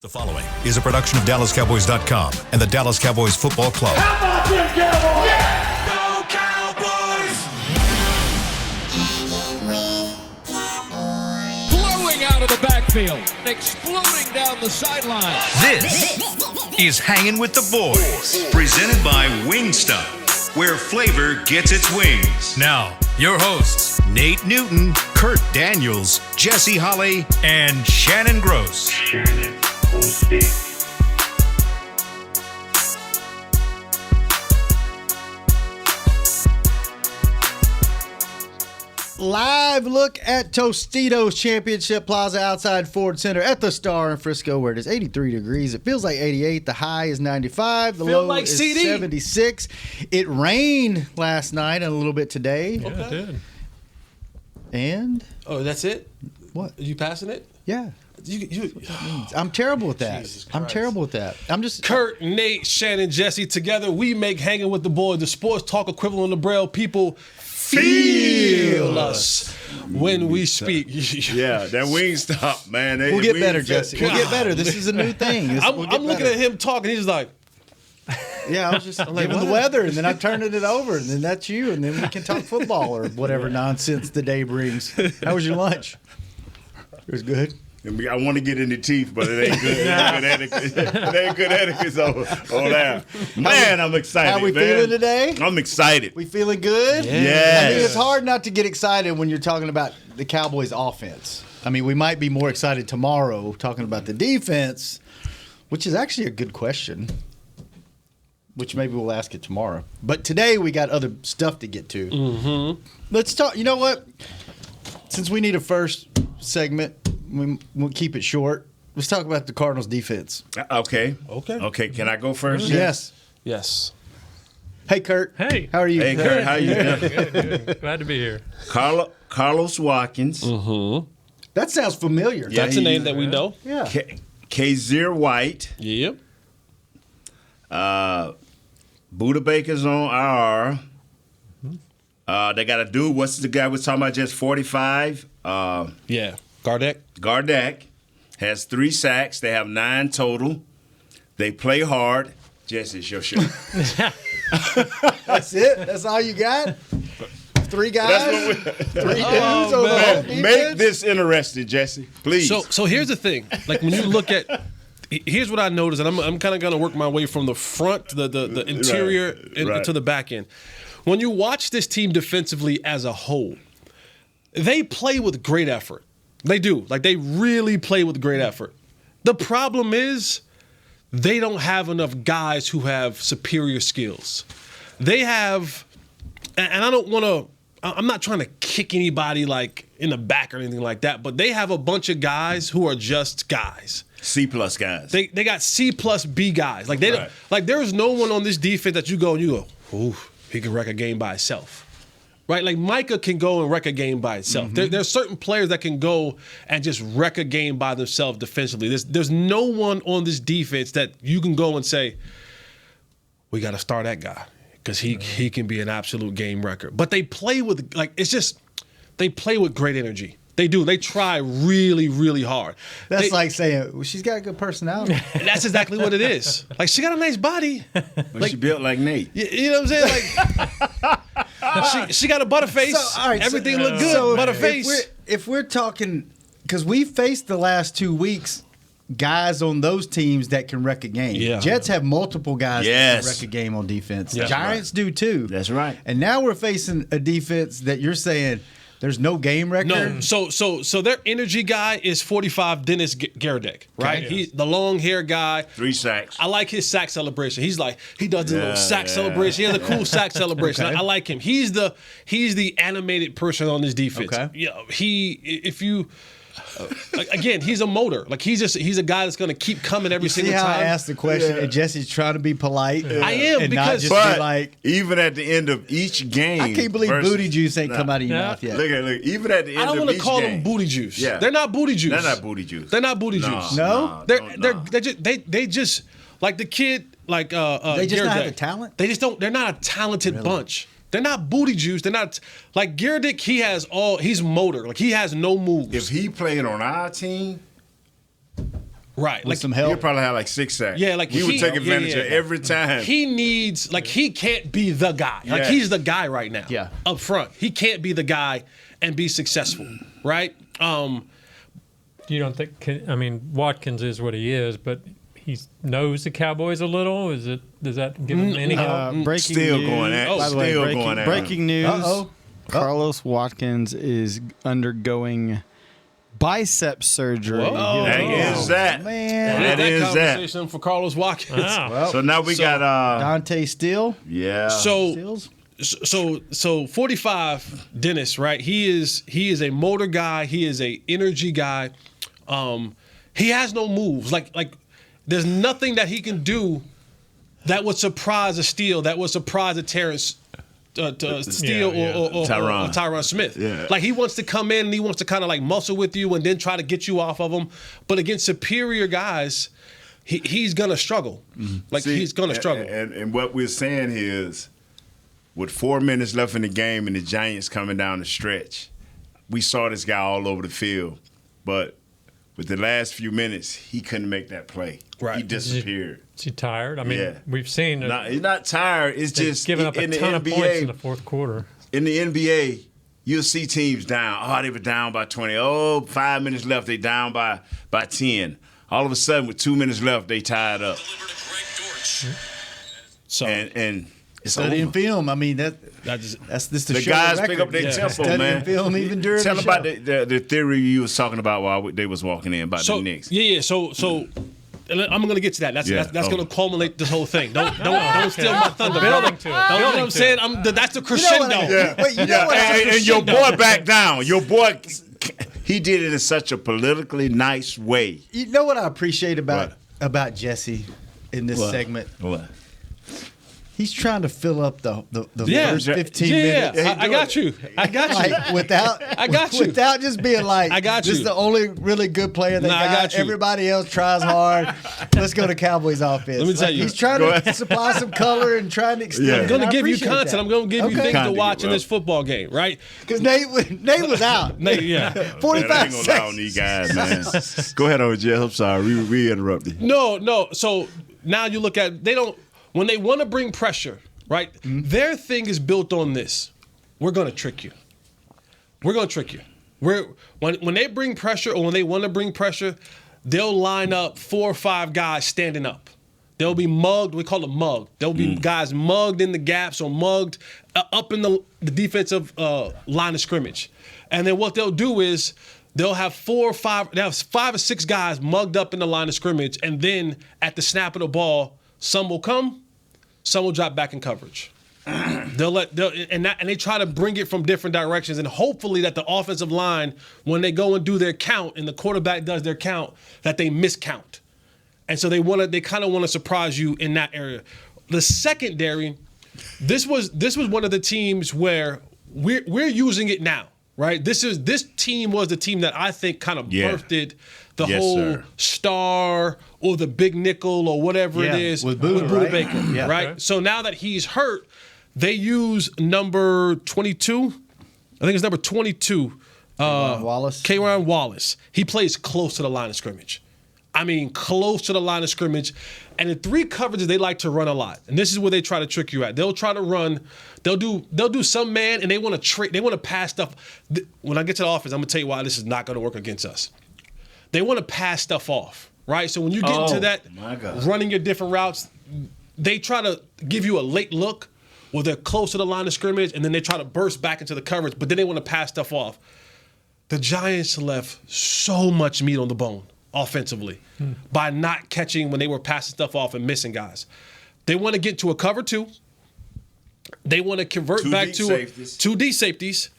The following is a production of DallasCowboys.com and the Dallas Cowboys Football Club. How about them Cowboys? Yeah! Go Cowboys! Blowing out of the backfield, exploding down the sideline. This is Hangin' with the Boys, presented by Wingstop, where flavor gets its wings. Now, your hosts, Nate Newton, Kurt Daniels, Jesse Holley, and Shannon Gross. Live look at Tostitos Championship Plaza outside Ford Center at the Star in Frisco, where it is 83 degrees. It feels like 88. The high is 95. The low like is CD. 76. It rained last night and a little bit today. Yeah, it did. And Oh, that's it? what? Are you passing it? Yeah. You, I'm terrible with that. Jesus I'm Christ. terrible with that. I'm just Kurt, Nate, Shannon, Jesse, together we make Hanging with the Boys, the sports talk equivalent of Braille. People feel us when we speak. Yeah, that Wingstop, man. We'll get better, Jesse. We'll get better. This is a new thing. I'm looking at him talking. He's like, Yeah, I was just like, giving the what? weather, and then I'm turning it over, and then that's you, and then we can talk football or whatever nonsense the day brings. How was your lunch? It was good. I want to get in the teeth, but it ain't good. It ain't good etiquette on that. Man, I'm excited. How we feeling today? I'm excited. We feeling good? Yes. I mean, it's hard not to get excited when you're talking about the Cowboys' offense. I mean, we might be more excited tomorrow talking about the defense, which is actually a good question, which maybe we'll ask it tomorrow. But today we got other stuff to get to. Mm-hmm. Let's talk. You know what? Since we need a first segment, we'll keep it short. Let's talk about the Cardinals' defense. Okay. Okay. Can I go first? yes. Hey, Kurt. Hey. How are you? Hey, Kurt, how you doing? Good. Glad to be here. Carlos Watkins. That sounds familiar. Yeah, That's a name that we know. Yeah. Kazir White. Yep. Buda Baker's on IR. They got a dude. What's the guy we're talking about? Just 45. Yeah. Gardeck. Gardeck has 3 sacks. They have 9 total. They play hard. Jesse, it's your show. That's it? That's all you got? 3 guys? 3 dudes on the whole defense? Make this interesting, Jesse. Please. So here's the thing. Like when you look at, here's what I noticed, and I'm kind of going to work my way from the front, the interior, Right. to the back end. When you watch this team defensively as a whole, they play with great effort. They do. Like they really play with great effort. The problem is they don't have enough guys who have superior skills. They have, and I don't want to, I'm not trying to kick anybody like in the back or anything like that, but they have a bunch of guys who are just guys. C-plus guys. They got C+B guys. Like they Right. don't, like there is no one on this defense that you go, ooh, he can wreck a game by himself. Right? Like Micah can go and wreck a game by itself. There's certain players that can go and just wreck a game by themselves defensively. There's no one on this defense that you can go and say, we got to start that guy because he can be an absolute game wrecker. But they play with, like, it's just, they play with great energy. They do. They try really, really hard. That's like saying, well, she's got a good personality. And that's exactly what it is. Like, she got a nice body. Well, she built like Nate. You know what I'm saying? Like, she got a butterface. So, all right, Everything look good. So butterface. if we're talking, because we faced the last 2 weeks guys on those teams that can wreck a game. Yeah. Jets have multiple guys that Yes. can wreck a game on defense. Yeah. Giants do too. That's right. And now we're facing a defense that you're saying there's no game wrecker. No, so their energy guy is 45 Dennis Garadek, right? Okay. He's the long hair guy. 3 sacks. I like his sack celebration. He's like, he does the little sack celebration. He has a cool sack celebration. Okay. I like him. He's the animated person on this defense. Okay. Yeah, again, he's a motor. Like he's a guy that's going to keep coming every See single how time. I asked the question and Jesse's trying to be polite? I am, and not because- just But be like, even at the end of each game, I can't believe versus- booty juice ain't come out of your Yeah. mouth yet. Look, even at the I end don't of want to each call game, them booty juice. Yeah. They're not booty juice. They're not booty juice. They're not booty No, juice. No? They just like the kid like They just Garadek. not have the talent? They just don't. They're not a talented bunch. They're not booty juice. They're not like Garadek. He's motor. Like he has no moves. If he played on our team, Right. with some He'll help. probably have like 6 sacks. Yeah, like he would take advantage of every time. He needs, like, he can't be the guy. Like, Yeah. he's the guy right now. Yeah. Up front. He can't be the guy and be successful, right? You don't think? I mean, Watkins is what he is, but he knows the Cowboys a little. Does that give him any help? Breaking Still news. going at By the way, still going at breaking news. Uh-oh. Carlos Watkins is undergoing bicep surgery. Whoa. That is that. Man. That is that. conversation for Carlos Watkins. Wow. So now we got Dante Steele. yeah. So 45 Dennis, right? He is a motor guy. He is a energy guy. He has no moves. Like there's nothing that he can do that would surprise a Steele, that would surprise a Terrence Steele or Tyron Smith. Yeah. Like, he wants to come in and he wants to kind of like muscle with you and then try to get you off of him. But against superior guys, he's gonna struggle. Like, See, he's gonna struggle. And what we're saying here is, with 4 minutes left in the game and the Giants coming down the stretch, we saw this guy all over the field. But with the last few minutes, he couldn't make that play. Right. He disappeared. Is he tired? I mean, Yeah. we've seen He's not tired. It's they've just given up a in the ton of NBA, points in the fourth quarter. in the NBA, you'll see teams down. Oh, they were down by 20. Oh, 5 minutes left, they down by 10. All of a sudden, with 2 minutes left, they tied up. So And it's Studying over. film. I mean, that's this The show guys record. pick up their tempo, Studying man. film even during Tell the them about show. the theory you was talking about while they was walking in about the Knicks. So I'm going to get to that. That's Yeah. going to culminate this whole thing. Don't steal Okay. my thunder. Building to it. You know what Building I'm to saying? it. That's the You know crescendo. what I mean? Wait, you know what? And your boy backed down. Your boy, he did it in such a politically nice way. You know what I appreciate What? about Jesse in this segment? What? He's trying to fill up the Yeah. first 15 Yeah, minutes. I got you. I got you. Like without you. without just being like, I got this you. is the only really good player they Nah, I got. got you. Everybody else tries hard. Let's go to Cowboys offense. Let me tell Like, you. he's trying to supply some color and trying to extend. Yeah. it. I'm going to I give you appreciate content. that. I'm going to give you things to Content, watch in bro. this football game, right? Because Nate was out. Yeah. 45 Man, I ain't gonna lie on seconds. these guys, man. Go ahead, OJ. I'm sorry. We interrupted. No. So now you look at when they want to bring pressure, right? Their thing is built on this. We're going to trick you. We're going to trick you. When they bring pressure or when they want to bring pressure, they'll line up 4 or 5 guys standing up. They'll be mugged. We call it mugged. There'll be guys mugged in the gaps or mugged up in the defensive line of scrimmage. And then what they'll do is they'll have 4 or 5. They have 5 or 6 guys mugged up in the line of scrimmage, and then at the snap of the ball, some will come, some will drop back in coverage. And they try to bring it from different directions, and hopefully that the offensive line, when they go and do their count, and the quarterback does their count, that they miscount. And so they kind of want to surprise you in that area. The secondary, this was one of the teams where we're using it now, right? This team was the team that I think kind of birthed the whole sir. star or the big nickel or whatever it is with Buda, right? Baker, Yeah. right? Okay. So now that he's hurt, they use number 22. I think it's number 22. Wallace. K'Ron Wallace. He plays close to the line of scrimmage. I mean, close to the line of scrimmage. And in 3 coverages, they like to run a lot. And this is where they try to trick you at. They'll try to run. They'll do some man, and they want to pass stuff. When I get to the offense, I'm going to tell you why this is not going to work against us. They want to pass stuff off, right? So when you get into that, my God. running your different routes, they try to give you a late look where they're close to the line of scrimmage, and then they try to burst back into the coverage, but then they want to pass stuff off. The Giants left so much meat on the bone offensively by not catching when they were passing stuff off and missing guys. They want to get to a cover 2. They want to convert 2 back deep to safeties. 2 D safeties.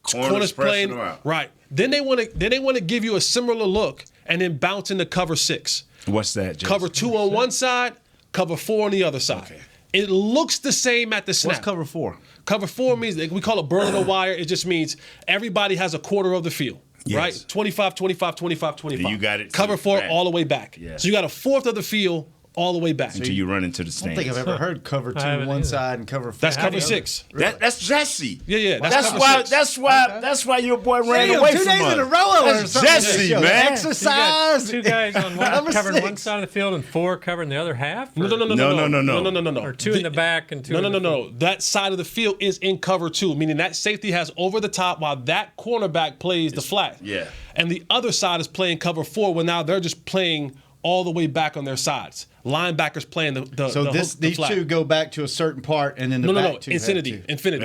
Corners pressing them out. Right. Then they want to give you a similar look and then bounce into cover 6. What's that, Jason? Cover 2 on one side, cover 4 on the other side. Okay. It looks the same at the snap. What's cover 4? Cover 4 means, we call it burn on the wire. It just means everybody has a quarter of the field, Yes. right? 25, 25, 25, 25. And you got it to Cover the 4 back. all the way back. Yeah. So you got a fourth of the field all the way back. until you run into the I stands. don't think I've ever heard cover two haven't one either. side and cover 4. That's cover 6. That's Jesse. Yeah. That's cover why. 6. That's why your boy ran Damn, away 2 from days us. in a row or That's something. Jesse, Show. man. Exercise. Two guys on one Number covering one 6. side of the field and 4 covering the other half. No. No. Or 2 in the back and 2. No. That side of the field is in cover 2, meaning that safety has over the top while that cornerback plays the flat. Yeah. And the other side is playing cover 4, where now they're just playing all the way back on their sides. Linebackers playing the So the these flat. two go back to a certain part, and then the No. back two have Infinity. to. Infinity.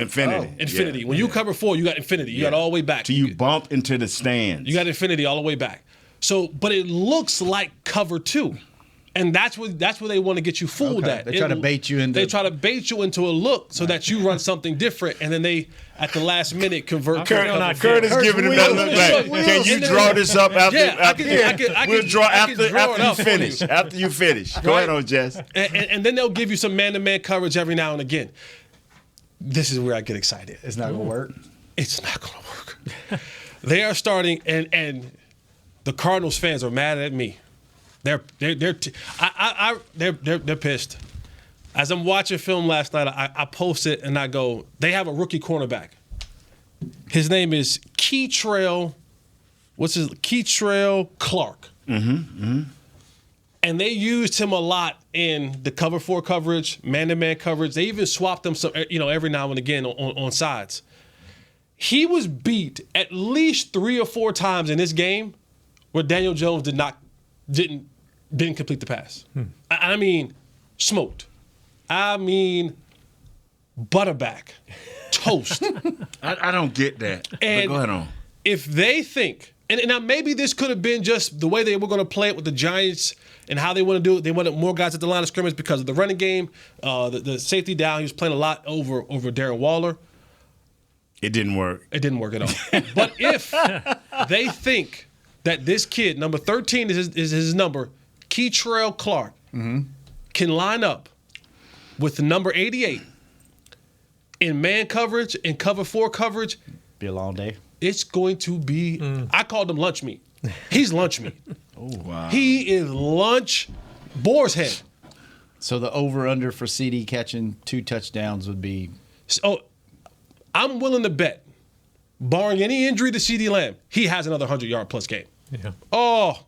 Infinity. When you cover 4, you got infinity. You got all the way back. Till you bump into the stands. You got infinity all the way back. So, but it looks like cover 2. And that's where they want to get you fooled Okay. at. They try to bait you into- They try to bait you into a look so that you run something different, and then they at the last minute convert. Kurt is giving him that look like, Wheels. can you And then- draw this up after? Yeah, I we'll can draw I can after draw it you up for finish. you. After you finish. Go Right? ahead on Jess. And then they'll give you some man-to-man coverage every now and again. This is where I get excited. It's not gonna work. It's not going to work. They are starting, and the Cardinals fans are mad at me. They're pissed. As I'm watching film last night, I post it and I go, they have a rookie cornerback. His name is Keytrail Clark. And they used him a lot in the cover 4 coverage, man-to-man coverage. They even swapped him some, every now and again on sides. He was beat at least 3 or 4 times in this game where Daniel Jones didn't complete the pass. I mean, smoked. I mean, butterback, toast. I don't get that. But And go ahead on. if they think, and now maybe this could have been just the way they were going to play it with the Giants and how they want to do it. They wanted more guys at the line of scrimmage because of the running game, the safety down. He was playing a lot over Darren Waller. It didn't work. It didn't work at all. But if they think that this kid, number 13 is his number, Keytrail Clark, can line up with the number 88 in man coverage and cover 4 coverage, Be a long day. it's going to be, I called him lunch meat. He's lunch meat. Oh, wow. He is lunch boar's head. So the over/under for CD catching 2 touchdowns would be. So I'm willing to bet, barring any injury to CeeDee Lamb, he has another 100-yard plus game. Yeah. Oh,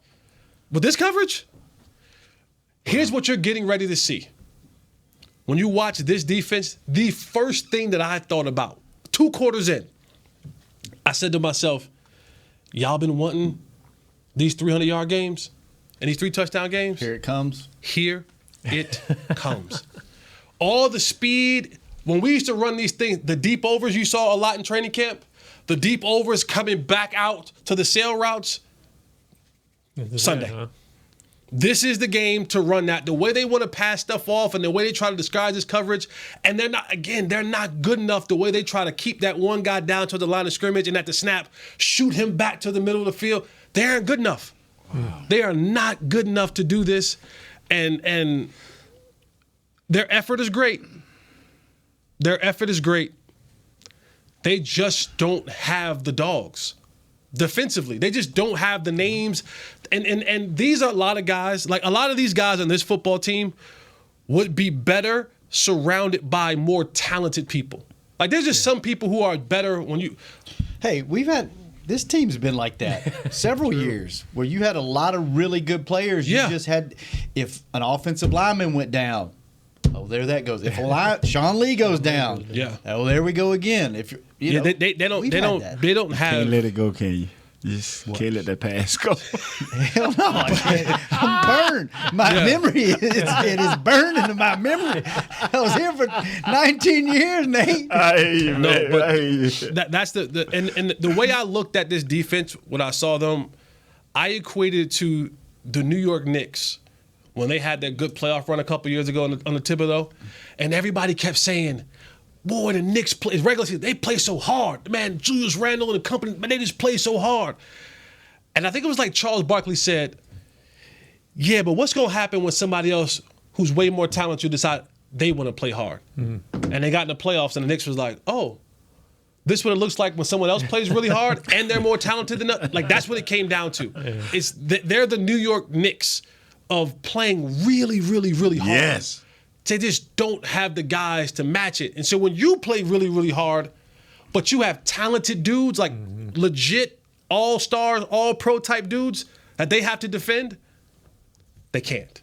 with this coverage, here's what you're getting ready to see. When you watch this defense, the first thing that I thought about, 2 quarters in, I said to myself, y'all been wanting these 300-yard games and these 3 touchdown games? Here it comes. Here it comes. All the speed. When we used to run these things, the deep overs you saw a lot in training camp, the deep overs coming back out to the sail routes, Sunday. Huh? This is the game to run that. The way they want to pass stuff off and the way they try to disguise this coverage, and they're not good enough the way they try to keep that one guy down to the line of scrimmage and at the snap, shoot him back to the middle of the field. They aren't good enough. Wow. They are not good enough to do this, and their effort is great. Their effort is great. They just don't have the dogs. Defensively, they just don't have the names, and these are a lot of guys. Like a lot of these guys on this football team would be better surrounded by more talented people. Like there's just some people who are better when you. Hey, we've had this team's been like that several years, where you had a lot of really good players. You just had, if an offensive lineman went down, oh, there that goes. If Sean Lee goes down, oh, there we go again. If you know, they don't have. Can't let it go, can you? Just can't let that pass go. Hell no, I can't. I'm burned. My memory it is burned into my memory. I was here for 19 years, Nate. I hear you, man. No, but I hear you. that's and the way I looked at this defense when I saw them, I equated to the New York Knicks when they had that good playoff run a couple years ago on the Thibodeau, and everybody kept saying, boy, the Knicks play regular season, they play so hard. Man, Julius Randle and company, man, they just play so hard. And I think it was like Charles Barkley said, yeah, but what's going to happen when somebody else who's way more talented decide they want to play hard? Mm-hmm. And they got in the playoffs, and the Knicks was like, oh, this is what it looks like when someone else plays really hard and they're more talented than us. Like, that's what it came down to. They're the New York Knicks of playing really, really, really hard. Yes. They just don't have the guys to match it. And so when you play really, really hard, but you have talented dudes, like legit all-stars, all-pro type dudes that they have to defend, they can't.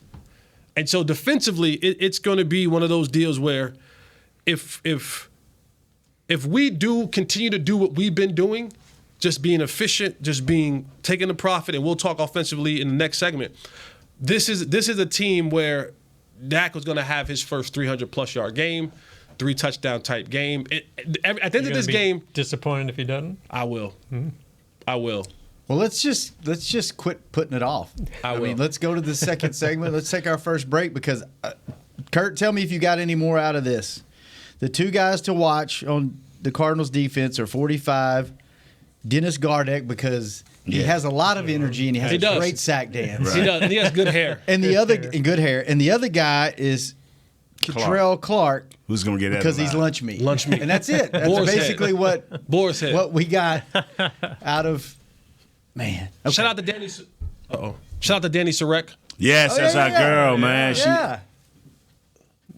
And so defensively, it's going to be one of those deals where if we do continue to do what we've been doing, just being efficient, just taking the profit, and we'll talk offensively in the next segment. This is a team where Dak was going to have his first 300-plus yard game, 3 touchdown type game. At the end of this game, disappointed if he doesn't. I will. I will. Well, let's just quit putting it off. I mean, let's go to the second segment. Let's take our first break because, Kurt, tell me if you got any more out of this. The 2 guys to watch on the Cardinals defense are 45, Dennis Gardeck, because he has a lot of energy and he has a great sack dance. Right. He does. And he has good hair. And the other good hair. And the other guy is Catrell Clark. Who's going to get that? Because he's lunch meat. Lunch meat. And that's it. That's Boar's basically head. Boar's head. what we got out of man. Okay. Shout out to Danny. Shout out to Danny Sarek. Yes, that's our girl, man. Yeah.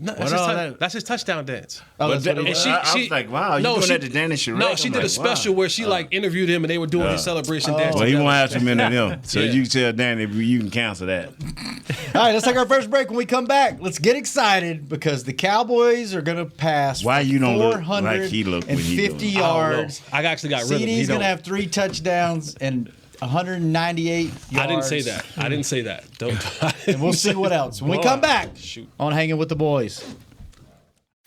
No, What that's his touchdown dance. Oh, that's what it And was. I was like, wow, you doing that to Danny Sharek? No, she did a special where she interviewed him and they were doing his celebration dance. Well, he together. won't have too many of them. So Yeah. you tell Danny you can cancel that. All right, let's take our first break. When we come back, let's get excited because the Cowboys are going to pass Why you don't look 450 like he looked when he doing it? yards. I actually got rid of him. CD's going to have 3 touchdowns and 198 yards. I didn't say that. I didn't say that. Don't. And we'll see what else. When we come back on Hanging with the Boys.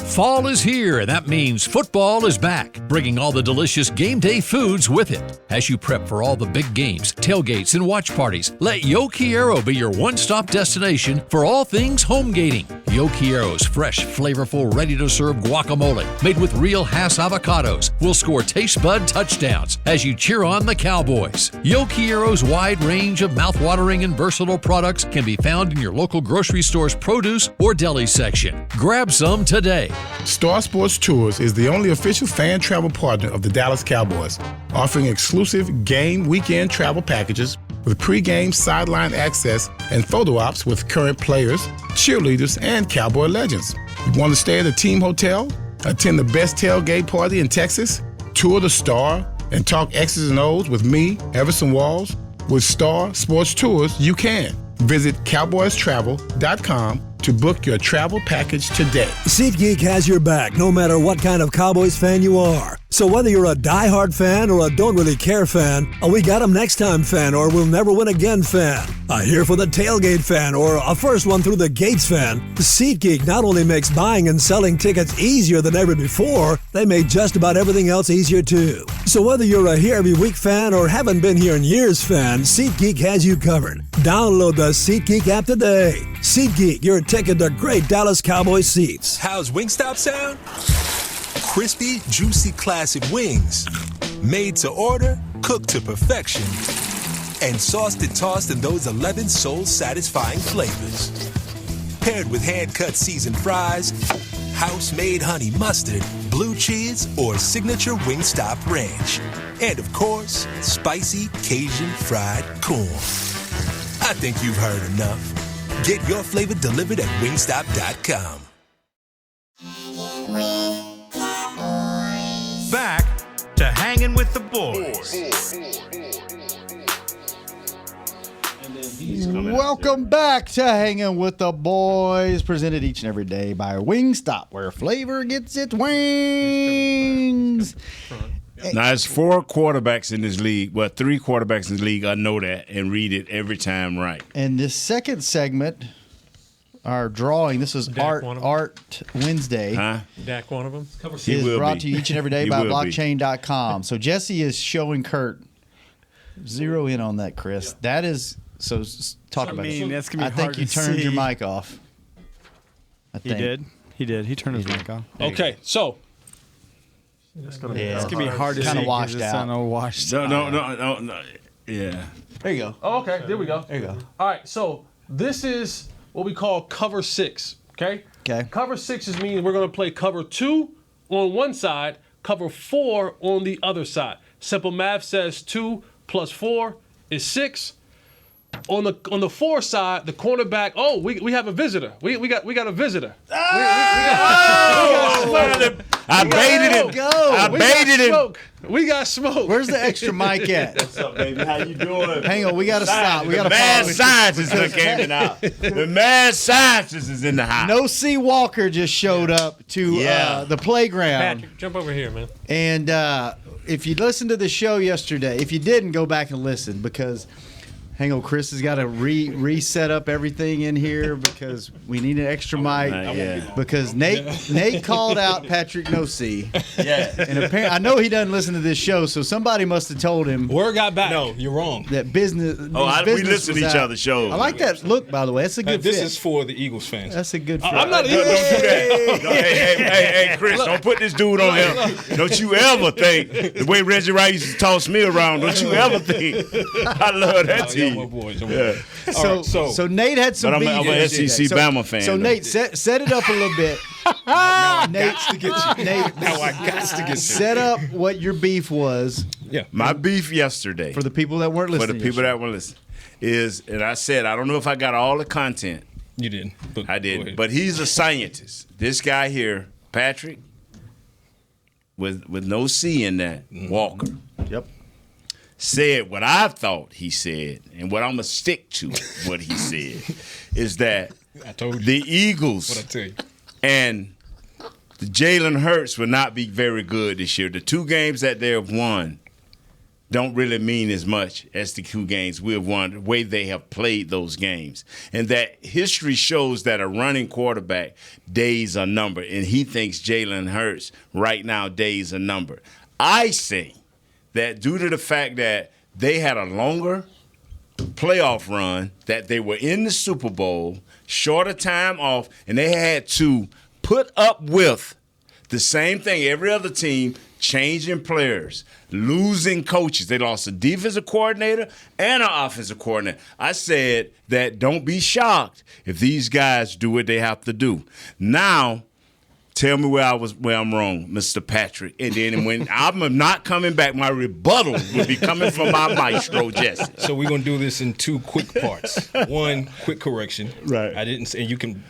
Fall is here, and that means football is back, bringing all the delicious game day foods with it. As you prep for all the big games, tailgates, and watch parties, let Yo Quiero be your one-stop destination for all things home gating. Yo Quiero's fresh, flavorful, ready-to-serve guacamole made with real Hass avocados will score taste bud touchdowns as you cheer on the Cowboys. Yo Quiero's wide range of mouthwatering and versatile products can be found in your local grocery store's produce or deli section. Grab some today. Star Sports Tours is the only official fan travel partner of the Dallas Cowboys, offering exclusive game weekend travel packages with pre-game sideline access and photo ops with current players, cheerleaders, and Cowboy legends. You want to stay at a team hotel, attend the best tailgate party in Texas, tour the Star, and talk X's and O's with me, Everson Walls? With Star Sports Tours, you can. Visit cowboystravel.com to book your travel package today. SeatGeek has your back no matter what kind of Cowboys fan you are. So whether you're a diehard fan or a don't really care fan, a we got 'em next time fan or we'll never win again fan, a here for the tailgate fan or a first one through the gates fan, SeatGeek not only makes buying and selling tickets easier than ever before, they made just about everything else easier too. So whether you're a here every week fan or haven't been here in years fan, SeatGeek has you covered. Download the SeatGeek app today. SeatGeek, your ticket to great Dallas Cowboys seats. How's Wingstop sound? Crispy, juicy, classic wings. Made to order, cooked to perfection. And sauced and tossed in those 11 soul-satisfying flavors. Paired with hand-cut seasoned fries, house-made honey mustard, blue cheese, or signature Wingstop ranch. And of course, spicy Cajun fried corn. I think you've heard enough. Get your flavor delivered at wingstop.com. Back to Hanging with the Boys. Welcome back to Hanging with the Boys, presented each and every day by Wingstop, where flavor gets its wings. Now, there's 4 quarterbacks in this league. Well, 3 quarterbacks in this league. I know that and read it every time right. And this second segment, our drawing, this is Dak, one of them. Art Wednesday. Huh? Dak, one of them. He Is will brought be. to you each and every day He by will be. blockchain.com. So Jesse is showing Kurt. Zero in on that, Chris. That is talk about it. that's gonna be I think hard you to turned your see. mic off. I He think. did. He did. He turned his mic off. Okay, so It's gonna Yeah. be hard to Kinda see. 'cause washed it's out. on a washed. No. Yeah. There you go. Oh, okay, there we go. There you go. All right, so this is what we call cover 6, okay? Okay. Cover 6 means we're going to play cover 2 on one side, cover 4 on the other side. Simple math says 2 plus 4 is 6. On the 4 side, the cornerback. Oh, we have a visitor. We got a visitor. I baited him. I baited him. We got smoke. Where's the extra mic at? What's up, baby? How you doing? Hang on, we gotta stop. We gotta mad pause. scientist that came out. The mad scientist is in the house. No C. Walker just showed up to the playground. Patrik, jump over here, man. And if you listened to the show yesterday, if you didn't, go back and listen because, hang on, Chris has got to reset up everything in here because we need an extra mic. Because Nate called out Patrik No C. Yeah. And apparently, I know he doesn't listen to this show, so somebody must have told him. Word got back. No, you're wrong. That business. We business listen to was each out. other's shows. I like that look, by the way. That's a good This fit. is for the Eagles fans. That's a good fit. I'm not Don't do that. No, hey, Chris, don't put this dude on him. Don't you ever think the way Reggie Wright used to toss me around. Don't you ever think. I love that team. My boys. So Nate had some But beef. I'm an SEC Bama fan. So though. Nate, set it up a little bit. Nate, set up what your beef was. Yeah. My beef yesterday, for the people that weren't for listening. the people that weren't listening, is, and I said, I don't know if I got all the content. You didn't. But I didn't. But he's a scientist. This guy here, Patrik, with no C in that, Walker. Yep. Said what I thought he said, and what I'm going to stick to what he said, is that I told you. the Eagles What I tell you. and the Jalen Hurts will not be very good this year. The 2 games that they have won don't really mean as much as the 2 games we have won, the way they have played those games. And that history shows that a running quarterback, days are numbered, and he thinks Jalen Hurts right now, days are numbered. I say that due to the fact that they had a longer playoff run, that they were in the Super Bowl, shorter time off, and they had to put up with the same thing every other team, changing players, losing coaches. They lost a defensive coordinator and an offensive coordinator. I said that don't be shocked if these guys do what they have to do. Now, tell me where I'm wrong, Mr. Patrik. And then when I'm not coming back, my rebuttal will be coming from my maestro, Jesse. So we're gonna do this in 2 quick parts. One, quick correction. Right. I didn't say, you can,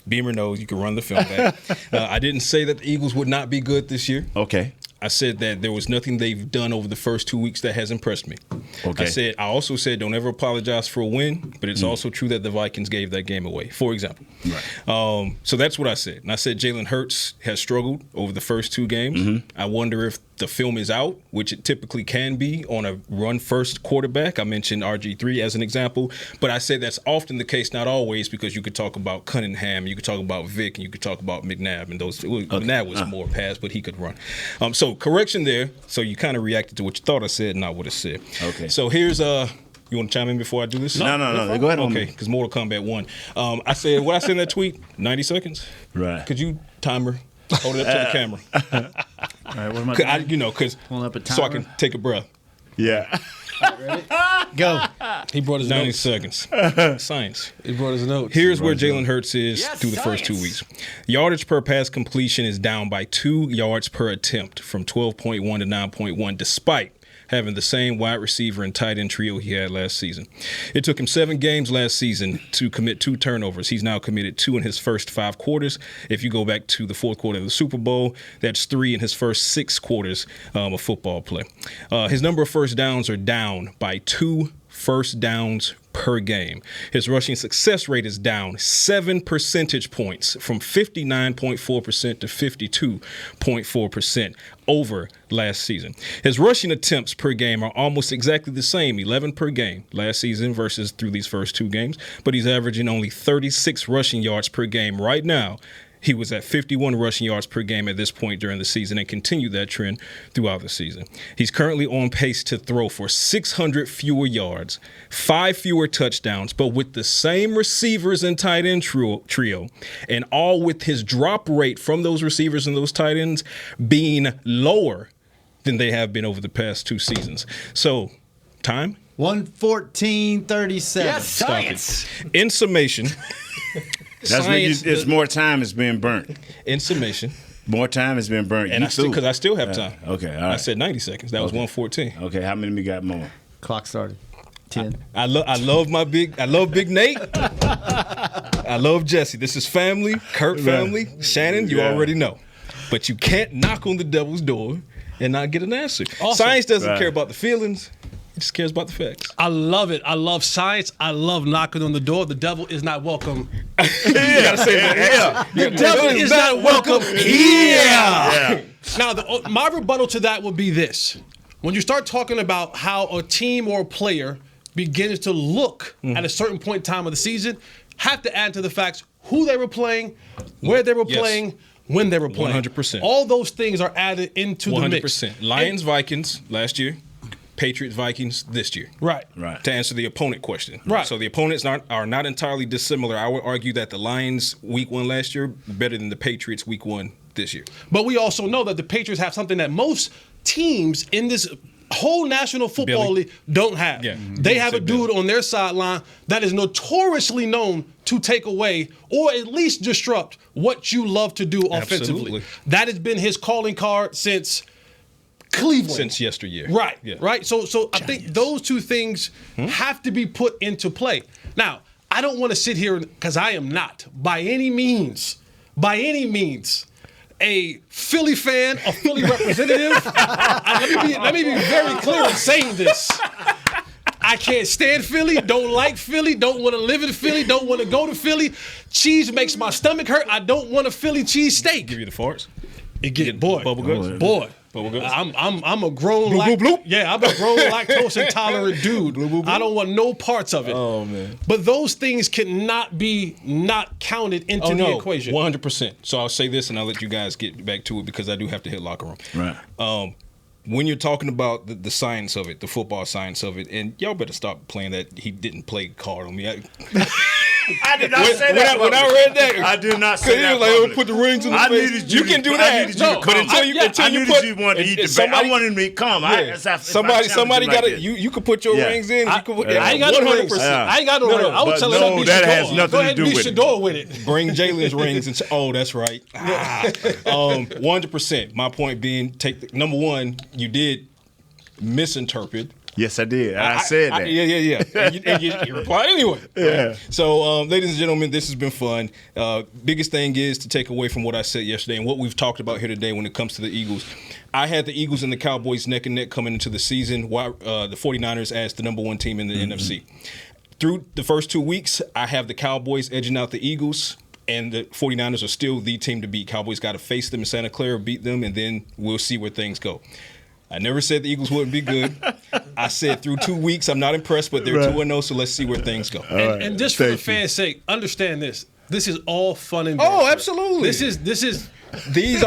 Beamer knows, you can run the film back. I didn't say that the Eagles would not be good this year. Okay. I said that there was nothing they've done over the first 2 weeks that has impressed me. Okay. I also said don't ever apologize for a win, but it's also true that the Vikings gave that game away, for example. Right. So that's what I said. And I said Jalen Hurts has struggled over the first 2 games. Mm-hmm. I wonder if the film is out, which it typically can be on a run-first quarterback. I mentioned RG3 as an example, but I said that's often the case, not always, because you could talk about Cunningham, you could talk about Vic, and you could talk about McNabb, and those. McNabb was more pass, but he could run. So correction there. So you kind of reacted to what you thought I said, not what I said. Okay. So here's you want to chime in before I do this? No. Go ahead. Okay, because Mortal Kombat 1. I said what I said in that tweet. 90 seconds. Right. Could you timer? Hold it up to the camera. All right, what am I doing? Because Pulling up a so I timer? can take a breath. Yeah. Go. He brought his 90 seconds. Science. He brought his notes. Here's where Jalen Hurts is through the first 2 weeks. Yardage per pass completion is down by 2 yards per attempt from 12.1 to 9.1, despite having the same wide receiver and tight end trio he had last season. It took him 7 games last season to commit 2 turnovers. He's now committed 2 in his first 5 quarters. If you go back to the 4th quarter of the Super Bowl, that's 3 in his first 6 quarters of football play. His number of first downs are down by 2 first downs per game. His rushing success rate is down 7 percentage points from 59.4% to 52.4% over last season. His rushing attempts per game are almost exactly the same, 11 per game last season versus through these first 2 games, but he's averaging only 36 rushing yards per game right now. He was at 51 rushing yards per game at this point during the season and continued that trend throughout the season. He's currently on pace to throw for 600 fewer yards, 5 fewer touchdowns, but with the same receivers and tight end trio, and all with his drop rate from those receivers and those tight ends being lower than they have been over the past 2 seasons. So, time? 1:14:37. Yes, Stop science. it. In summation... That's when it's more time is being burnt. In summation. More time has been burnt. And because I still have time. Okay, all right. I said 90 seconds. That was 1:14. Okay, how many we got more? Clock started. 10. I love Big Nate. I love Jesse. This is family, Kurt family, Shannon. You already know, but you can't knock on the devil's door and not get an answer. Also, science doesn't care about the feelings. It just cares about the facts. I love it. I love science. I love knocking on the door. The devil is not welcome. You gotta say that. The devil is not welcome here. Now, my rebuttal to that would be this. When you start talking about how a team or a player begins to look at a certain point in time of the season, have to add to the facts who they were playing, where they were playing, when they were playing. 100%. All those things are added into the mix. 100%. Lions, Vikings last year. Patriots, Vikings this year. Right. To answer the opponent question. Right. So the opponents are not entirely dissimilar. I would argue that the Lions week 1 last year better than the Patriots week 1 this year. But we also know that the Patriots have something that most teams in this whole National Football League don't have. Yeah. They have a dude on their sideline that is notoriously known to take away or at least disrupt what you love to do offensively. Absolutely. That has been his calling card since Cleveland. Since yesteryear. Right. Yeah. Right. So I think those two things have to be put into play. Now, I don't want to sit here because I am not by any means, a Philly fan, a Philly representative. Let me be very clear in saying this. I can't stand Philly, don't like Philly, don't want to live in Philly, don't want to go to Philly. Cheese makes my stomach hurt. I don't want a Philly cheese steak. Give you the farts? Bubble guts? Boy. I'm a grown Yeah, I'm a grown lactose intolerant dude. I don't want no parts of it. Oh man. But those things cannot be not counted into the equation. 100%. So I'll say this and I'll let you guys get back to it because I do have to hit locker room. Right. When you're talking about the science of it, the football science of it, and y'all better stop playing that he didn't play card on me. I did not say that. When I read that, I did not say that. Like, put the rings in the face. Needed you can do that. I needed you to come. Until you put, you wanted to eat the bait. I wanted him to come. Somebody got to. You could put your rings in. I ain't got no rings. I ain't got no rings. I was telling no, that has nothing to do with it. Go ahead and be Shador with it. Bring Jalen's rings and say, "Oh, that's right." 100%. My point being, number one, you did misinterpret. Yes, I did. I said that. Yeah. And you replied anyway. Yeah. Right? So, ladies and gentlemen, this has been fun. Biggest thing is to take away from what I said yesterday and what we've talked about here today when it comes to the Eagles. I had the Eagles and the Cowboys neck and neck coming into the season, while the 49ers as the number 1 team in the NFC. Through the first 2 weeks, I have the Cowboys edging out the Eagles. And the 49ers are still the team to beat. Cowboys got to face them in Santa Clara, beat them, and then we'll see where things go. I never said the Eagles wouldn't be good. I said through 2 weeks, I'm not impressed, but they're 2-0, so let's see where things go. And just for the fans' sake, understand this. This is all fun and Oh, absolutely. These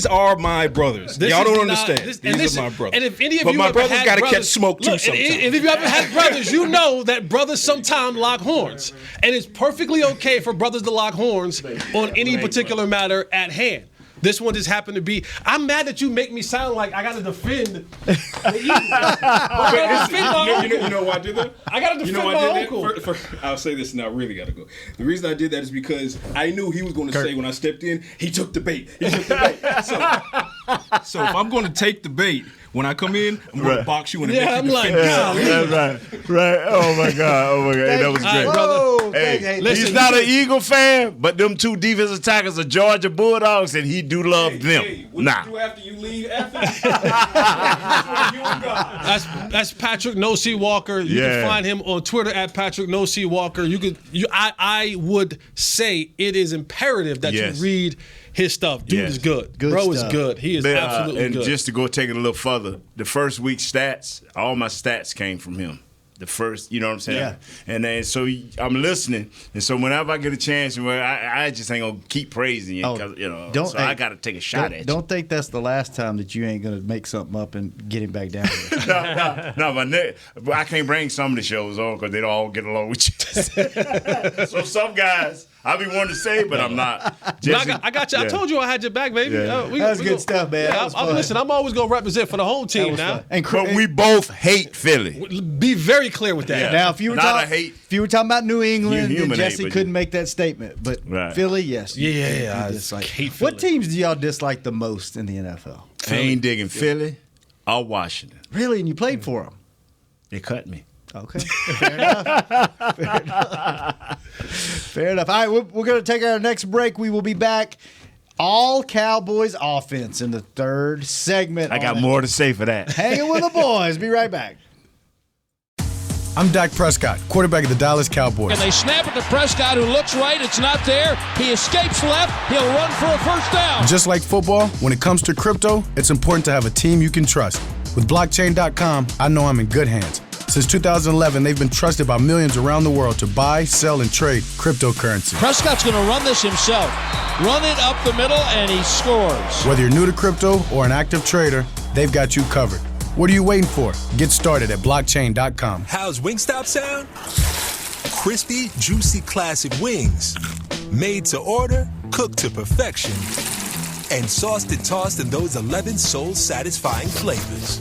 are my brothers. Y'all don't understand. These are my brothers. And if any of but you my ever brothers had got to brothers, catch smoke too sometimes. And if you ever had brothers, you know that brothers sometimes lock horns. And it's perfectly okay for brothers to lock horns on any particular matter at hand. This one just happened to be. I'm mad that you make me sound like I got to defend the Eagles. You know why I did that? I got to defend my uncle. I'll say this, and I really got to go. The reason I did that is because I knew he was going to say when I stepped in, he took the bait. So if I'm going to take the bait, when I come in, I'm going to box you in the Yeah, I'm like, right. Oh my God. Hey, that was great. Brother. Hey, he's not an Eagle fan, but them 2 defensive tackles are Georgia Bulldogs, and he do love them. What you do after you leave? That's Patrik No C Walker. You can find him on Twitter at Patrik No C Walker. I would say it is imperative that you read his stuff. Dude is good. Bro is good. He is absolutely good. And just to go take it a little further, the first week stats, all my stats came from him. The first, you know what I'm saying? Yeah. And then so I'm listening, and so whenever I get a chance, I just ain't gonna keep praising you, because I got to take a shot at you. Don't think that's the last time that you ain't gonna make something up and get him back down here. No, I can't bring some of the shows on because they don't all get along with you. So some guys I be wanting to say, but I'm not. I got you. I told you I had your back, baby. Yeah. That was good stuff, man. Listen, I'm always gonna represent for the home team now. But we both hate Philly. Be very clear with that. Yeah. Now, if you were talking about New England, then Jesse couldn't make that statement. But Philly, yes. Yeah. I hate Philly. What teams do y'all dislike the most in the NFL? I ain't digging Philly or Washington. Really? And you played for them? They cut me. Okay. Fair enough. Fair enough. All right, we're going to take our next break. We will be back. All Cowboys offense in the third segment. I got more to say for that. Hanging with the boys. Be right back. I'm Dak Prescott, quarterback of the Dallas Cowboys. And they snap it to Prescott, who looks right. It's not there. He escapes left. He'll run for a first down. Just like football, when it comes to crypto, it's important to have a team you can trust. With blockchain.com, I know I'm in good hands. Since 2011, they've been trusted by millions around the world to buy, sell, and trade cryptocurrency. Prescott's going to run this himself. Run it up the middle, and he scores. Whether you're new to crypto or an active trader, they've got you covered. What are you waiting for? Get started at blockchain.com. How's Wingstop sound? Crispy, juicy, classic wings. Made to order, cooked to perfection. And sauced and tossed in those 11 soul-satisfying flavors.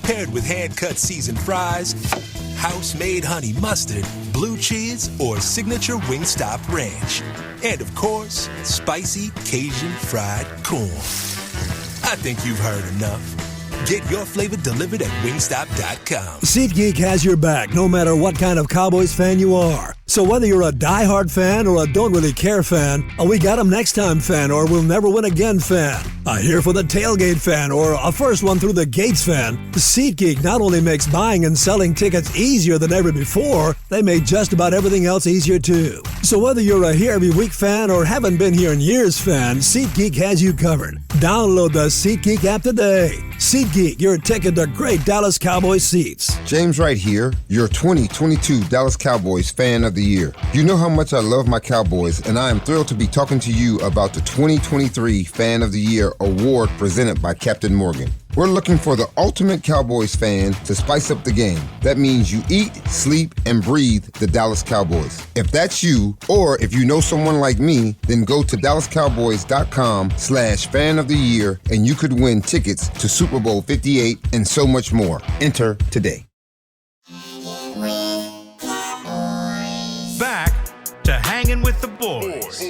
Paired with hand-cut seasoned fries, house-made honey mustard, blue cheese, or signature Wingstop ranch. And, of course, spicy Cajun fried corn. I think you've heard enough. Get your flavor delivered at wingstop.com. SeatGeek has your back no matter what kind of Cowboys fan you are. So whether you're a diehard fan or a don't really care fan, a we got 'em next time fan or we'll never win again fan, a here for the tailgate fan or a first one through the gates fan, SeatGeek not only makes buying and selling tickets easier than ever before, they made just about everything else easier too. So whether you're a here every week fan or haven't been here in years fan, SeatGeek has you covered. Download the SeatGeek app today. SeatGeek, your ticket to great Dallas Cowboys seats. James Wright here, your 2022 Dallas Cowboys Fan of the Year. You know how much I love my Cowboys, and I am thrilled to be talking to you about the 2023 Fan of the Year award presented by Captain Morgan. We're looking for the ultimate Cowboys fan to spice up the game. That means you eat, sleep, and breathe the Dallas Cowboys. If that's you, or if you know someone like me, then go to DallasCowboys.com/fan of the year, and you could win tickets to Super Bowl 58 and so much more. Enter today. Back to Hanging with the Boys.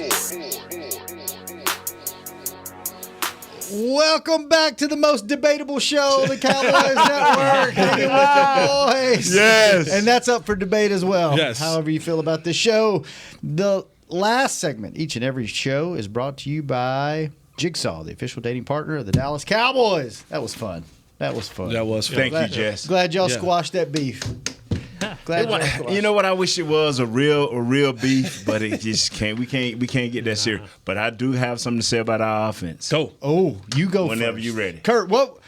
Welcome back to the most debatable show on the Cowboys Network, Hanging with the Boys. Yes. And that's up for debate as well. Yes. However you feel about this show. The last segment, each and every show, is brought to you by Jigsaw, the official dating partner of the Dallas Cowboys. That was fun. That was fun. That was fun. Thank you, Jess. Glad y'all squashed that beef. Glad y'all squashed You know what? I wish it was a real beef, but it just can't. We can't get that serious. But I do have something to say about our offense. Go. Oh, you go Whenever first. you're ready. Kurt, what?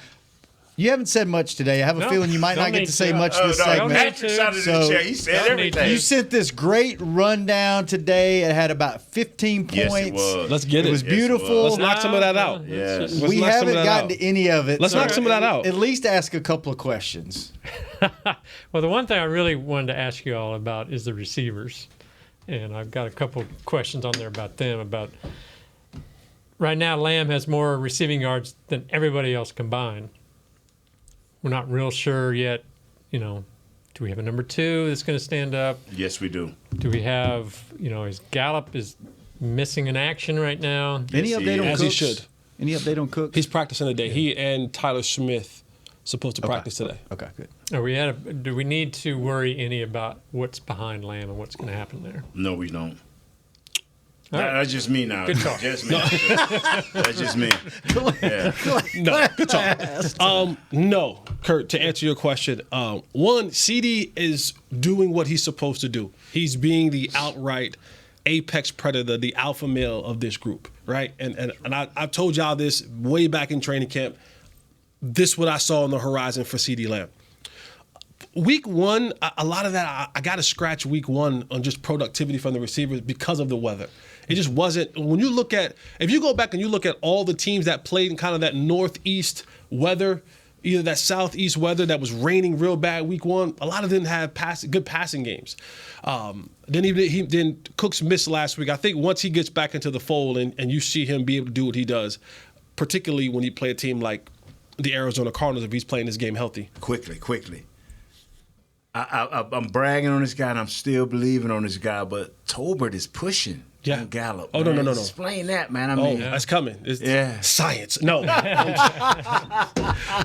You haven't said much today. I have a feeling you might not get to say much this segment. Patrick out of the chair. He said everything. You sent this great rundown today. It had about 15 points. Yes, it was. Let's get it. It was beautiful. Let's knock some of that out. Yes. Let's We knock some of haven't that gotten out. to any of it. Let's knock some of that out. At least ask a couple of questions. Well, the one thing I really wanted to ask you all about is the receivers. And I've got a couple questions on there about them. About right now, Lamb has more receiving yards than everybody else combined. We're not real sure yet, do we have a number 2 that's going to stand up? Yes, we do. Do we have, is Gallup is missing in action right now? Any update on As Cooks? he should. Any update on Cooks? He's practicing today. He and Tyler Smith supposed to practice today. Okay, good. Do we need to worry any about what's behind Lamb and what's going to happen there? No, we don't. All right. That's just me now. Good talk. Just me. That's just me. Yeah. No, good talk. No, Kurt, to answer your question, one, CD is doing what he's supposed to do. He's being the outright apex predator, the alpha male of this group, right? And I've told y'all this way back in training camp. This is what I saw on the horizon for CD Lamb. Week 1, a lot of that, I got to scratch week 1 on just productivity from the receivers because of the weather. It just wasn't, if you go back and you look at all the teams that played in kind of that northeast weather, either that southeast weather that was raining real bad week 1, a lot of them had good passing games. Then Cooks missed last week. I think once he gets back into the fold and you see him be able to do what he does, particularly when you play a team like the Arizona Cardinals, if he's playing this game healthy. Quickly. I'm bragging on this guy, and I'm still believing on this guy, but Tolbert is pushing. Yeah. On Gallup. Oh, man. no. Explain that, man. I mean, that's coming. It's science. No.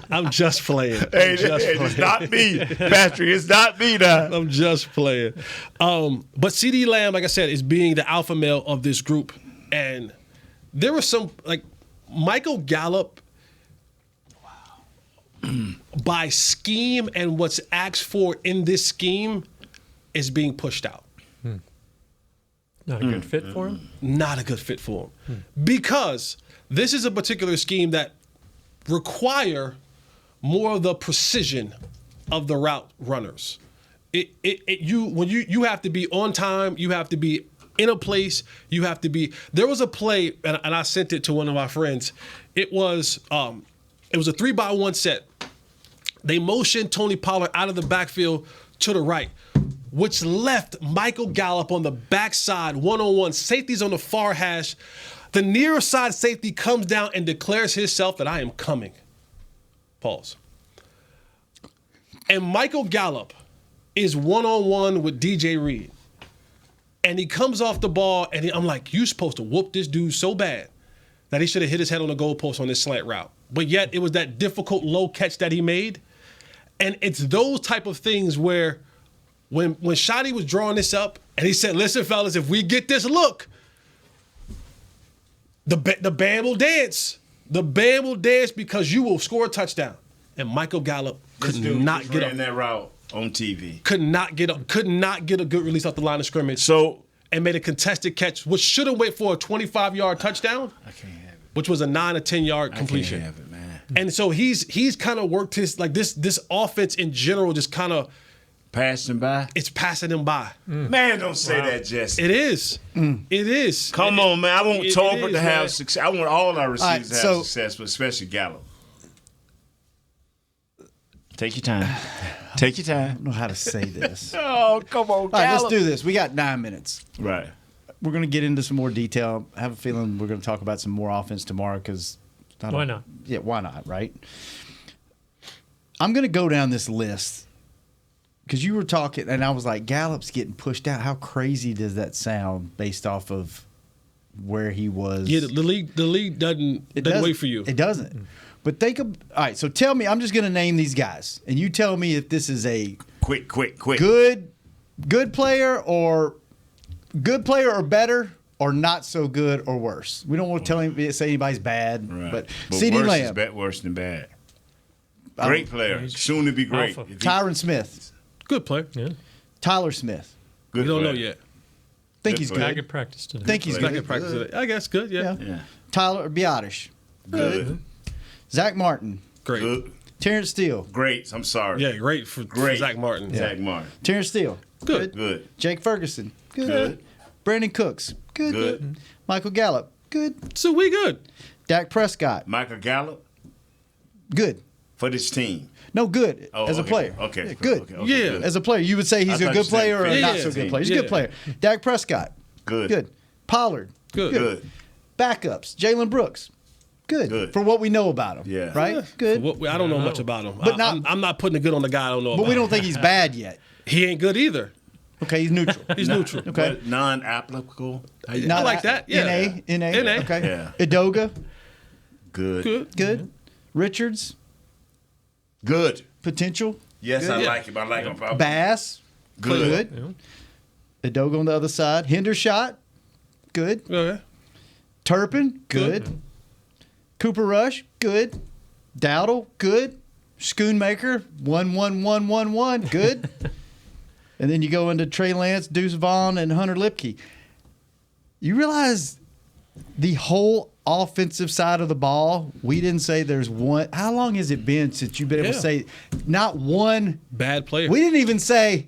I'm just playing. It's not me, Patrik. It's not me now. I'm just playing. But CeeDee Lamb, like I said, is being the alpha male of this group. And there was some, like, Michael Gallup, by scheme and what's asked for in this scheme, is being pushed out. Not a good fit for him? Not a good fit for him. Because this is a particular scheme that require more of the precision of the route runners. You have to be on time, you have to be in a place, you have to be. There was a play, and I sent it to one of my friends. It was a 3-by-1 set. They motioned Tony Pollard out of the backfield to the right, which left Michael Gallup on the backside, one-on-one. Safety's on the far hash. The near side safety comes down and declares himself that I am coming. Pause. And Michael Gallup is one-on-one with DJ Reed. And he comes off the ball, and I'm like, you're supposed to whoop this dude so bad that he should have hit his head on the goalpost on this slant route. But yet it was that difficult low catch that he made. And it's those type of things where when Shotty was drawing this up, and he said, listen, fellas, if we get this look, the band will dance. The band will dance because you will score a touchdown. And Michael Gallup could not get up that route on TV. Could not get a good release off the line of scrimmage. And made a contested catch, which should have went for a 25-yard touchdown. I can't have it. Which was a 9 or 10-yard completion. I can't have it, man. And so he's kind of worked his, like, this offense in general just kind of passing by. It's passing him by. Man, don't say that, Jesse. It is. It is. Come on, man. I want Tolbert to have success. I want all our receivers to have success, but especially Gallup. Take your time. Take your time. I don't know how to say this. Oh, come on, All right, let's do this. We got 9 minutes. Right. We're going to get into some more detail. I have a feeling we're going to talk about some more offense tomorrow because... Why not? Yeah, why not, right? I'm going to go down this list because you were talking, and I was like, Gallup's getting pushed out. How crazy does that sound based off of where he was? Yeah, the league doesn't wait for you. It doesn't. But think of, all right, so tell me, I'm just going to name these guys, and you tell me if this is a quick good player or better or not so good or worse. We don't want to say anybody's bad, right. but CeeDee Lamb is worse than bad. Great player, soon to be great. Tyron Smith, good player. Yeah. Tyler Smith, good. We don't know yet. Think he's good. Back at practice today. Think he's back at practice today. I guess good. Yeah. Tyler Biotish, good. Zach Martin, great. Good. Terrence Steele, great. I'm sorry. Yeah, great for Zach Martin. Yeah. Zach Martin. Terrence Steele, good. Jake Ferguson, good. Brandon Cooks, good. Michael Gallup, good. So we good. Dak Prescott, Michael Gallup, good. For this team. No, good as a player. Okay. Yeah, good. Okay, good. As a player, you would say he's a good player or not so good player. He's a good player. Dak Prescott, good. Pollard, good. Backups, Jalen Brooks, good. For what we know about him. Yeah. Right? Good. I don't know much about him. But I'm not putting the good on the guy I don't know about. But we don't think he's bad yet. He ain't good either. Okay, he's neutral. He's neutral. Okay. But non-applicable. I like that. Yeah. NA. Okay. Yeah. Idoga, good. Richards, good. Potential. Yes, good. I like him. I like him. Bass, good. Idoga on the other side. Hendershot, good. Okay. Turpin, good. Cooper Rush, good. Dowdle, good. Schoonmaker, 1-1-1-1-1, good. And then you go into Trey Lance, Deuce Vaughn, and Hunter Lipke. You realize the whole offensive side of the ball, we didn't say there's one. How long has it been since you've been able to say not one bad player? We didn't even say,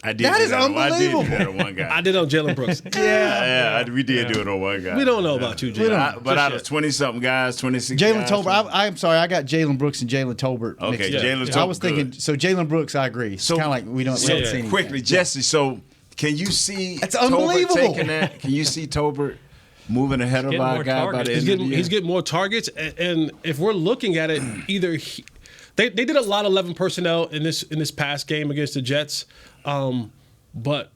I did. That is unbelievable. I did do that on one guy. I did on Jalen Brooks. We did do it on one guy. We don't know about you, Jalen. But out of 20-something guys, 26 Jalen guys. Tolbert. I'm sorry, I got Jalen Brooks and Jalen Tolbert. Okay, Jalen Tolbert. I was thinking, so Jalen Brooks, I agree. So kind of like we don't see anything. Quickly, Jesse, so can you see That's unbelievable. Tolbert taking that? Can you see Tolbert moving ahead of our guy by the end of the year? He's getting more targets, and if we're looking at it, either They did a lot of 11 personnel in this past game against the Jets, but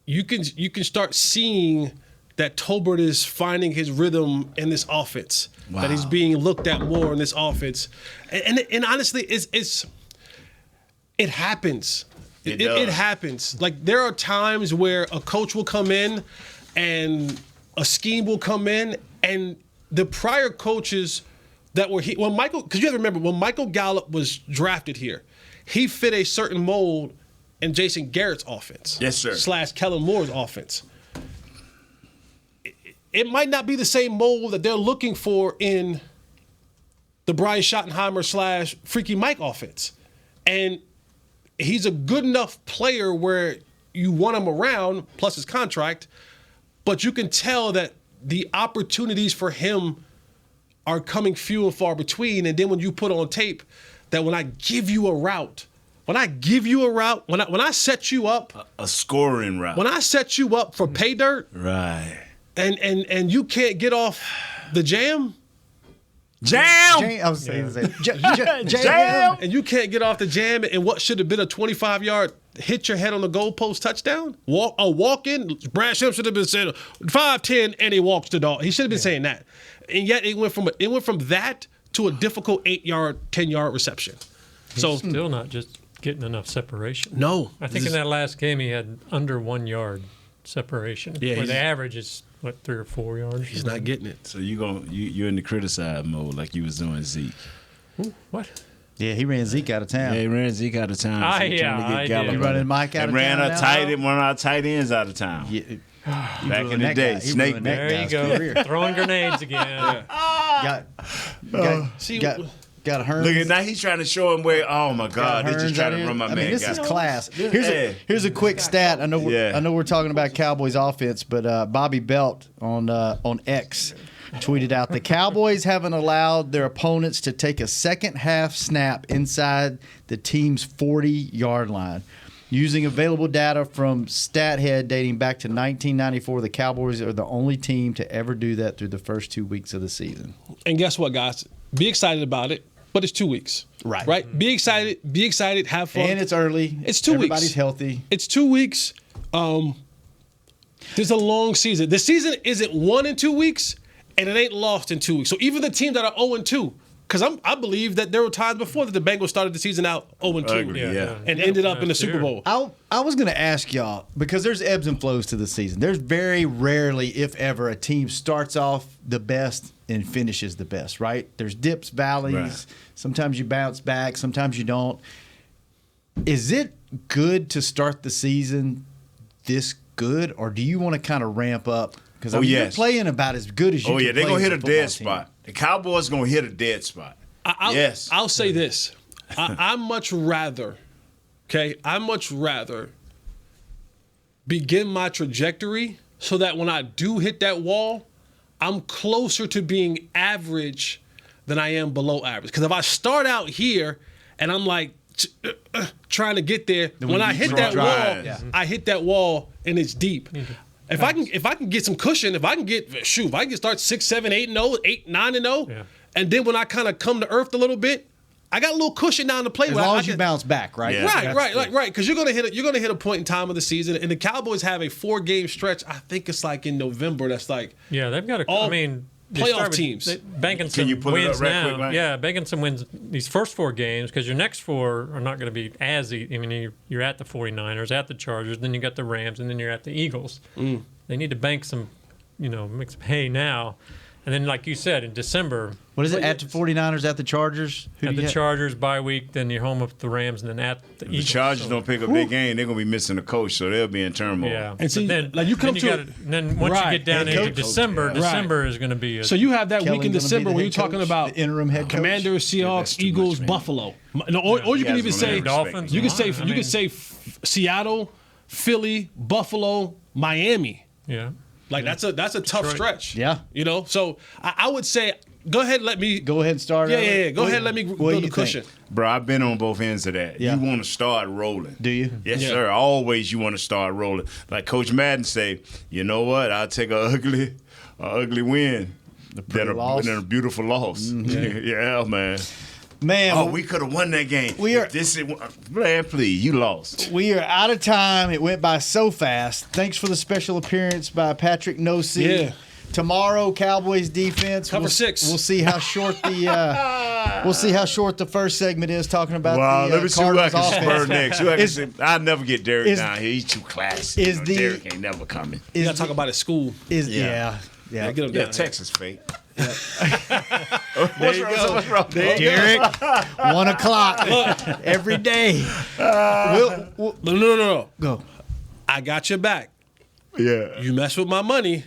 you can start seeing that Tolbert is finding his rhythm in this offense. Wow. That he's being looked at more in this offense, and honestly, it happens. It happens. Like there are times where a coach will come in, and a scheme will come in, and the prior coaches that were because you have to remember when Michael Gallup was drafted here, he fit a certain mold in Jason Garrett's offense. Yes, sir. / Kellen Moore's offense. It might not be the same mold that they're looking for in the Brian Schottenheimer / Freaky Mike offense. And he's a good enough player where you want him around, plus his contract, but you can tell that the opportunities for him are coming few and far between. And then when you put on tape that when I give you a route, when I set you up, a scoring route, when I set you up for pay dirt, right, and you can't get off the jam. I was saying jam. And you can't get off the jam, and what should have been a 25-yard hit your head on the goalpost touchdown, walk in. Brad Shemp should have been saying 5-10, and he walks the dog. He should have been saying that, and yet it went from that to a difficult 8-yard, 10-yard reception. He's still not just getting enough separation. No, I think in that last game he had under 1 yard separation. Yeah, where the average is 3 or 4 yards. He's not getting it. So you're in the criticize mode like you was doing Zeke. What? Yeah, he ran Zeke out of town. Yeah, he ran Zeke out of town. I did. You running Mike out of town? And one of our tight ends out of town. Yeah. Back in the day, Snake. There you go, throwing grenades again. Got Hearns. Look at now, he's trying to show him where. Oh my God, they're just trying to run my man. This is class. Here's a quick stat. I know we're talking about Cowboys offense, but Bobby Belt on X tweeted out the Cowboys haven't allowed their opponents to take a second half snap inside the team's 40-yard line. Using available data from StatHead dating back to 1994, the Cowboys are the only team to ever do that through the first 2 weeks of the season. And guess what, guys? Be excited about it. But it's 2 weeks. Right? Be excited, have fun. And it's early. It's 2 weeks. Everybody's healthy. It's 2 weeks. There's a long season. The season isn't won in 2 weeks, and it ain't lost in 2 weeks. So even the teams that are 0-2, because I believe that there were times before that the Bengals started the season out 0-2 and ended up in the Super Bowl. I was going to ask y'all, because there's ebbs and flows to the season. There's very rarely, if ever, a team starts off the best and finishes the best, right? There's dips, valleys. Right. Sometimes you bounce back. Sometimes you don't. Is it good to start the season this good, or do you want to kind of ramp up? Because you're playing about as good as you can play. They're going to hit a dead spot. The Cowboys going to hit a dead spot. I'll say this. I much rather begin my trajectory so that when I do hit that wall, I'm closer to being average than I am below average. Because if I start out here and I'm like trying to get there, when I hit that wall, I hit that wall and it's deep. If I can get some cushion, if I can start 6, 7, 8-0, 8, 9-0, and then when I kind of come to earth a little bit, I got a little cushion down to play with. As long as you bounce back, right? Yeah. Right. Because you're gonna hit a point in time of the season, and the Cowboys have a 4-game stretch. I think it's like in November. That's like they've got playoff teams. Banking some wins now. Banking some wins these first 4 games because your next 4 are not going to be as easy. I mean, you're at the 49ers, at the Chargers, then you got the Rams, and then you're at the Eagles. They need to bank some, make some hay now. And then, like you said, in December. What is it? At the 49ers, at the Chargers? Chargers, bye week, then you're home with the Rams, and then at the Eagles. The Chargers don't pick a big game, they're going to be missing a coach, so they'll be in turmoil. Yeah. And see, then you come then once you get down into December, December is going to be so you have that week in December where you're talking about the interim head coach. Commanders, Seahawks, Eagles, Buffalo. Or you can even say Dolphins. You can say Seattle, Philly, Buffalo, Miami. Yeah. Like that's a tough stretch. Yeah. So I would say go ahead and start. Yeah. Go ahead and let me build the cushion. Bro, I've been on both ends of that. Yeah. You want to start rolling. Do you? Yes, sir. Always you want to start rolling. Like Coach Madden say, you know what? I'll take an ugly win than a beautiful loss. Mm-hmm. Yeah, man. Man, we could have won that game. Man, please, you lost. We are out of time. It went by so fast. Thanks for the special appearance by Patrik Nosey. Yeah. Tomorrow, Cowboys defense. Cover 6. We'll see how short the first segment is talking about the let me see who I Cardinals can spur offense. next. I'll never get Derek down here. He's too classy. Derek ain't never coming. You got to talk about his school. Yeah. Get him down. Texas fake. There you go. Derek, 1 o'clock every day. No. Go. I got your back. Yeah. You mess with my money.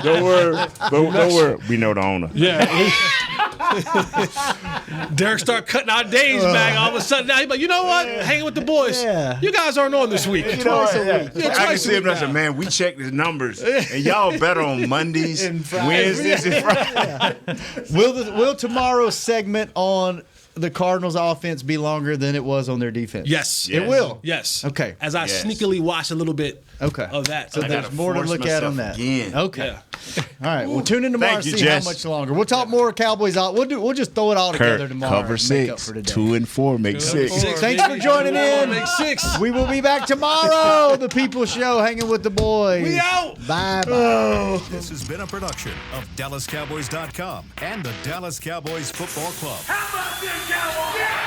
Don't worry. We know the owner. Yeah. Derek start cutting our days back. All of a sudden, now he's like, you know what? Hanging with the boys. Yeah. You guys aren't on this week. Twice a week. Yeah, I can see him. I said, man, we checked the numbers, and y'all better on Mondays, Wednesdays, and Fridays. Will tomorrow's segment on the Cardinals offense be longer than it was on their defense? Yes. It will. Yes. Okay. As I sneakily watch a little bit of that. So there's more to look at on that. Again. Okay. Yeah. All right. We'll tune in tomorrow and see how much longer. We'll talk more Cowboys. We'll just throw it all together tomorrow. Cover and make up 6. for today. 2 and 4 make 6. Thanks for joining in. Make 6. We will be back tomorrow. The People Show, Hanging with the Boys. We out. Bye. This has been a production of DallasCowboys.com and the Dallas Cowboys Football Club. How about this, Cowboys?